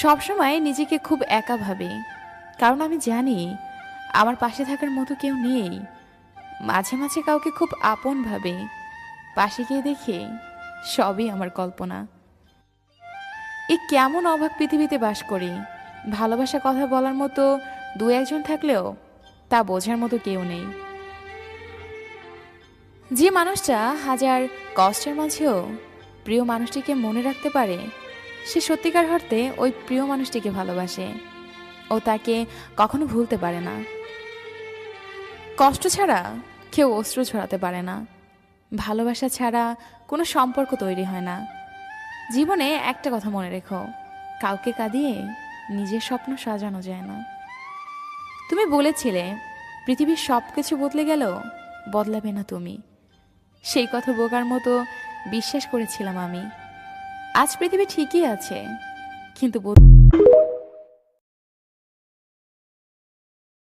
সবসময় নিজেকে খুব একা ভাবি, কারণ আমি জানি আমার পাশে থাকার মতো কেউ নেই। মাঝে মাঝে কাউকে খুব আপন ভাবে, পাশে গিয়ে দেখি সবই আমার কল্পনা। এই কেমন অবাক পৃথিবীতে বাস করি, ভালোবাসা কথা বলার মতো দু একজন থাকলেও তা বোঝার মতো কেউ নেই। যে মানুষটা হাজার কষ্টের মাঝেও প্রিয় মানুষটিকে মনে রাখতে পারে, সে সত্যিকার অর্থে ওই প্রিয় মানুষটিকে ভালোবাসে ও তাকে কখনো ভুলতে পারে না। কষ্ট ছাড়া কেউ অশ্রু ছড়াতে পারে না, ভালোবাসা ছাড়া কোনো সম্পর্ক তৈরি হয় না। জীবনে একটা কথা মনে রেখো, কাউকে কাঁদিয়ে নিজের স্বপ্ন সাজানো যায় না। তুমি বলেছিলে পৃথিবীর সব কিছু বদলে গেলেও বদলাবে না তুমি। সেই কথা বোকার মতো বিশ্বাস করেছিলাম আমি। আজ পৃথিবী ঠিকই আছে, কিন্তু